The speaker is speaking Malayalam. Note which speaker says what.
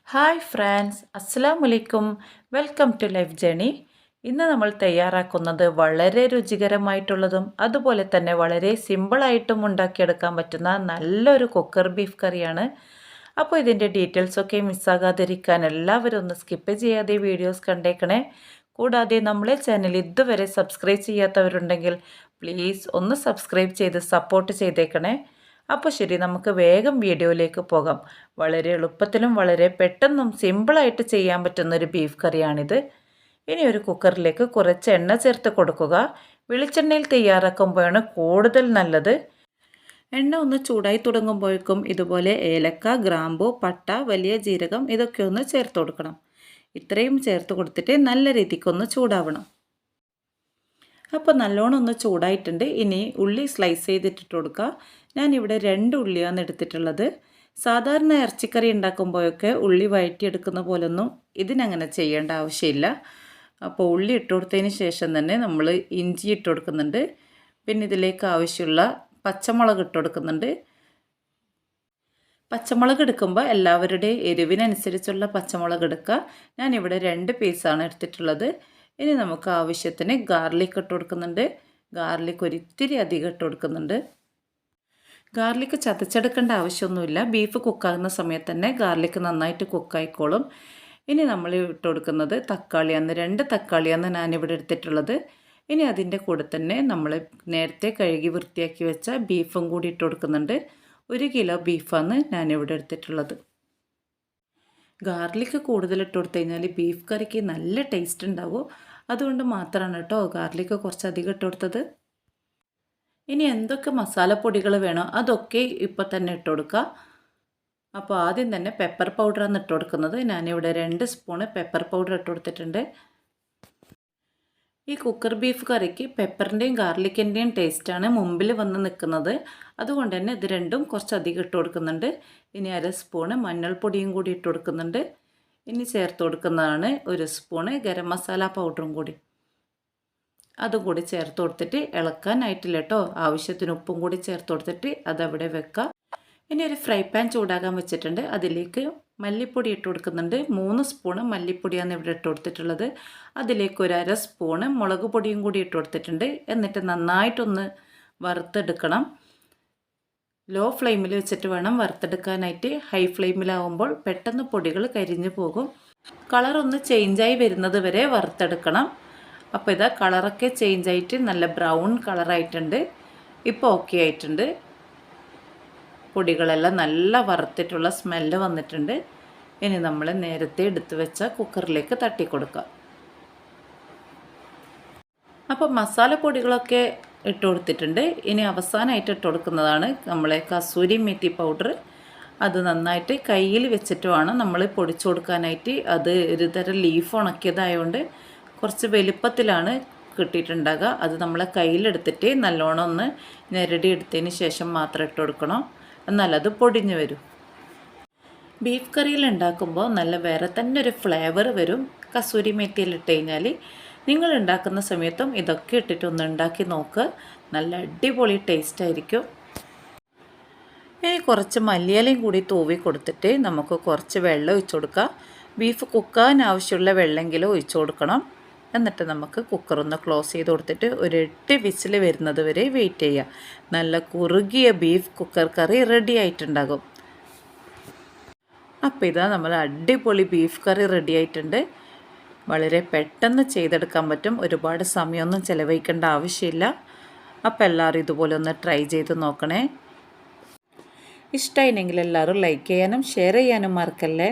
Speaker 1: ഹായ് ഫ്രണ്ട്സ്, അസ്സലാമു അലൈക്കും. Welcome to life journey. ഇന്ന് നമ്മൾ തയ്യാറാക്കുന്നത് വളരെ രുചികരമായിട്ടുള്ളതും അതുപോലെ തന്നെ വളരെ സിമ്പിളായിട്ടും ഉണ്ടാക്കിയെടുക്കാൻ പറ്റുന്ന നല്ലൊരു കുക്കർ ബീഫ് കറിയാണ്. അപ്പോൾ ഇതിൻ്റെ ഡീറ്റെയിൽസൊക്കെ മിസ്സാകാതിരിക്കാൻ എല്ലാവരും ഒന്ന് സ്കിപ്പ് ചെയ്യാതെ വീഡിയോസ് കണ്ടേക്കണേ. കൂടാതെ നമ്മളെ ചാനൽ ഇതുവരെ സബ്സ്ക്രൈബ് ചെയ്യാത്തവരുണ്ടെങ്കിൽ പ്ലീസ് ഒന്ന് സബ്സ്ക്രൈബ് ചെയ്ത് സപ്പോർട്ട് ചെയ്തേക്കണേ. അപ്പോൾ ശരി, നമുക്ക് വേഗം വീഡിയോയിലേക്ക് പോകാം. വളരെ എളുപ്പത്തിലും വളരെ പെട്ടെന്നും സിമ്പിളായിട്ട് ചെയ്യാൻ പറ്റുന്നൊരു ബീഫ് കറിയാണിത്. ഇനി ഒരു കുക്കറിലേക്ക് കുറച്ച് എണ്ണ ചേർത്ത് കൊടുക്കുക. വെളിച്ചെണ്ണയിൽ തയ്യാറാക്കുമ്പോഴാണ് കൂടുതൽ നല്ലത്. എണ്ണ ഒന്ന് ചൂടായി തുടങ്ങുമ്പോഴേക്കും ഇതുപോലെ ഏലക്ക, ഗ്രാമ്പു, പട്ട, വലിയ ജീരകം ഇതൊക്കെ ഒന്ന് ചേർത്ത് കൊടുക്കണം. ഇത്രയും ചേർത്ത് കൊടുത്തിട്ട് നല്ല രീതിക്കൊന്ന് ചൂടാവണം. അപ്പോൾ നല്ലോണം ഒന്ന് ചൂടായിട്ടുണ്ട്. ഇനി ഉള്ളി സ്ലൈസ് ചെയ്തിട്ടിട്ട് കൊടുക്കുക. ഞാനിവിടെ 2 ഉള്ളിയാണ് എടുത്തിട്ടുള്ളത്. സാധാരണ ഇറച്ചിക്കറി ഉണ്ടാക്കുമ്പോഴൊക്കെ ഉള്ളി വഴറ്റിയെടുക്കുന്ന പോലൊന്നും ഇതിനങ്ങനെ ചെയ്യേണ്ട ആവശ്യമില്ല. അപ്പോൾ ഉള്ളി ഇട്ട് കൊടുത്തതിന് ശേഷം തന്നെ നമ്മൾ ഇഞ്ചി ഇട്ട് കൊടുക്കുന്നുണ്ട്. പിന്നെ ഇതിലേക്ക് ആവശ്യമുള്ള പച്ചമുളക് ഇട്ട് കൊടുക്കുന്നുണ്ട്. പച്ചമുളക് എടുക്കുമ്പോൾ എല്ലാവരുടെയും എരിവിനനുസരിച്ചുള്ള പച്ചമുളക് എടുക്കുക. ഞാനിവിടെ 2 പീസാണ് എടുത്തിട്ടുള്ളത്. ഇനി നമുക്ക് ആവശ്യത്തിന് ഗാർലിക് ഇട്ട് കൊടുക്കുന്നുണ്ട്. ഗാർലിക് ഒരിത്തിരി അധികം ഇട്ട് കൊടുക്കുന്നുണ്ട്. ഗാർലിക് ചതച്ചെടുക്കേണ്ട ആവശ്യമൊന്നുമില്ല. ബീഫ് കുക്കാകുന്ന സമയത്ത് തന്നെ ഗാർലിക് നന്നായിട്ട് കുക്കായിക്കോളും. ഇനി നമ്മൾ ഇട്ട് കൊടുക്കുന്നത് തക്കാളിയാണ്. 2 തക്കാളിയാണ് ഞാനിവിടെ എടുത്തിട്ടുള്ളത്. ഇനി അതിൻ്റെ കൂടെ തന്നെ നമ്മൾ നേരത്തെ കഴുകി വൃത്തിയാക്കി വെച്ച ബീഫും കൂടി ഇട്ട് കൊടുക്കുന്നുണ്ട്. 1 കിലോ ബീഫാണ് ഞാനിവിടെ എടുത്തിട്ടുള്ളത്. ഗാർലിക് കൂടുതൽ ഇട്ട് കൊടുത്തു കഴിഞ്ഞാൽ ബീഫ് കറിക്ക് നല്ല ടേസ്റ്റ് ഉണ്ടാവും. അതുകൊണ്ട് മാത്രമാണ് കേട്ടോ ഗാർലിക് കുറച്ചധികം ഇട്ട് കൊടുത്തത്. ഇനി എന്തൊക്കെ മസാലപ്പൊടികൾ വേണോ അതൊക്കെ ഇപ്പോൾ തന്നെ ഇട്ട് കൊടുക്കുക. അപ്പോൾ ആദ്യം തന്നെ പെപ്പർ പൗഡറാണ് ഇട്ട് കൊടുക്കുന്നത്. ഞാനിവിടെ 2 സ്പൂണ് പെപ്പർ പൗഡർ ഇട്ട് കൊടുത്തിട്ടുണ്ട്. ഈ കുക്കർ ബീഫ് കറിക്ക് പെപ്പറിൻ്റെയും ഗാർലിക്കിൻ്റെയും ടേസ്റ്റാണ് മുമ്പിൽ വന്ന് നിൽക്കുന്നത്. അതുകൊണ്ട് തന്നെ ഇത് രണ്ടും കുറച്ചധികം ഇട്ട് കൊടുക്കുന്നുണ്ട്. ഇനി 1 സ്പൂണ് മഞ്ഞൾപ്പൊടിയും കൂടി ഇട്ട് കൊടുക്കുന്നുണ്ട്. ഇനി ചേർത്ത് കൊടുക്കുന്നതാണ് 1 സ്പൂണ് ഗരം മസാല പൗഡറും കൂടി. അതും കൂടി ചേർത്ത് കൊടുത്തിട്ട് ഇളക്കാനായിട്ടില്ല കേട്ടോ. ആവശ്യത്തിന് ഉപ്പും കൂടി ചേർത്ത് കൊടുത്തിട്ട് അതവിടെ വെക്കുക. ഇനി ഒരു ഫ്രൈ പാൻ ചൂടാകാൻ വെച്ചിട്ടുണ്ട്. അതിലേക്ക് മല്ലിപ്പൊടി ഇട്ട് കൊടുക്കുന്നുണ്ട്. 3 സ്പൂണ് മല്ലിപ്പൊടിയാണ് ഇവിടെ ഇട്ട് കൊടുത്തിട്ടുള്ളത്. അതിലേക്ക് 1/2 സ്പൂണ് മുളക് പൊടിയും കൂടി ഇട്ട് കൊടുത്തിട്ടുണ്ട്. എന്നിട്ട് നന്നായിട്ടൊന്ന് വറുത്തെടുക്കണം. ലോ ഫ്ലെയിമിൽ വെച്ചിട്ട് വേണം വറുത്തെടുക്കാനായിട്ട്. ഹൈ ഫ്ലെയിമിലാവുമ്പോൾ പെട്ടെന്ന് പൊടികൾ കരിഞ്ഞു പോകും. കളറൊന്ന് ചേഞ്ചായി വരുന്നത് വരെ വറുത്തെടുക്കണം. അപ്പോൾ ഇതാ കളറൊക്കെ ചേഞ്ചായിട്ട് നല്ല ബ്രൗൺ കളറായിട്ടുണ്ട്. ഇപ്പോൾ ഓക്കെ ആയിട്ടുണ്ട്. പൊടികളെല്ലാം നല്ല വറുത്തിട്ടുള്ള സ്മെല്ല് വന്നിട്ടുണ്ട്. ഇനി നമ്മൾ നേരത്തെ എടുത്തു വെച്ച കുക്കറിലേക്ക് തട്ടി കൊടുക്കുക. അപ്പോൾ മസാലപ്പൊടികളൊക്കെ ഇട്ട് കൊടുത്തിട്ടുണ്ട്. ഇനി അവസാനമായിട്ട് ഇട്ട് കൊടുക്കുന്നതാണ് നമ്മളെ കസൂരി മെത്തി പൗഡർ. അത് നന്നായിട്ട് കയ്യിൽ വെച്ചിട്ട് വേണം നമ്മൾ പൊടിച്ചു കൊടുക്കാനായിട്ട്. അത് ഒരു തരം ലീഫ് ഉണക്കിയതായതുകൊണ്ട് കുറച്ച് വലുപ്പത്തിലാണ് കിട്ടിയിട്ടുണ്ടാകുക. അത് നമ്മളെ കയ്യിലെടുത്തിട്ട് നല്ലോണം ഒന്ന് ഞെരടി എടുത്തതിന് ശേഷം മാത്രം ഇട്ട് കൊടുക്കണം. എന്നാലത് പൊടിഞ്ഞു വരും. ബീഫ് കറിയിൽ ഉണ്ടാക്കുമ്പോൾ നല്ല വേറെ തന്നെ ഒരു ഫ്ലേവർ വരും. കസൂരി മെത്തിയിലിട്ട് കഴിഞ്ഞാൽ നിങ്ങൾ ഉണ്ടാക്കുന്ന സമയത്തും ഇതൊക്കെ ഇട്ടിട്ടൊന്ന് ഉണ്ടാക്കി നോക്കുക. നല്ല അടിപൊളി ടേസ്റ്റ് ആയിരിക്കും. ഇനി കുറച്ച് മല്ലിയിലയും കൂടി തൂവി കൊടുത്തിട്ട് നമുക്ക് കുറച്ച് വെള്ളം ഒഴിച്ചു കൊടുക്കുക. ബീഫ് കുക്കാൻ ആവശ്യമുള്ള വെള്ളമെങ്കിലും ഒഴിച്ചു കൊടുക്കണം. എന്നിട്ട് നമുക്ക് കുക്കറൊന്ന് ക്ലോസ് ചെയ്ത് കൊടുത്തിട്ട് ഒരു 8 വിസിൽ വരുന്നത് വരെ വെയിറ്റ് ചെയ്യുക. നല്ല കുറുകിയ ബീഫ് കുക്കർ കറി റെഡി ആയിട്ടുണ്ടാകും. അപ്പോൾ ഇതാ നമ്മൾ അടിപൊളി ബീഫ് കറി റെഡി ആയിട്ടുണ്ട്. വളരെ പെട്ടെന്ന് ചെയ്തെടുക്കാൻ പറ്റും. ഒരുപാട് സമയമൊന്നും ചിലവഴിക്കേണ്ട ആവശ്യമില്ല. അപ്പോൾ എല്ലാവരും ഇതുപോലെ ഒന്ന് ട്രൈ ചെയ്ത് നോക്കണേ. ഇഷ്ടമായില്ലെങ്കിൽ എല്ലാവരും ലൈക്ക് ചെയ്യാനും ഷെയർ ചെയ്യാനും മറക്കല്ലേ.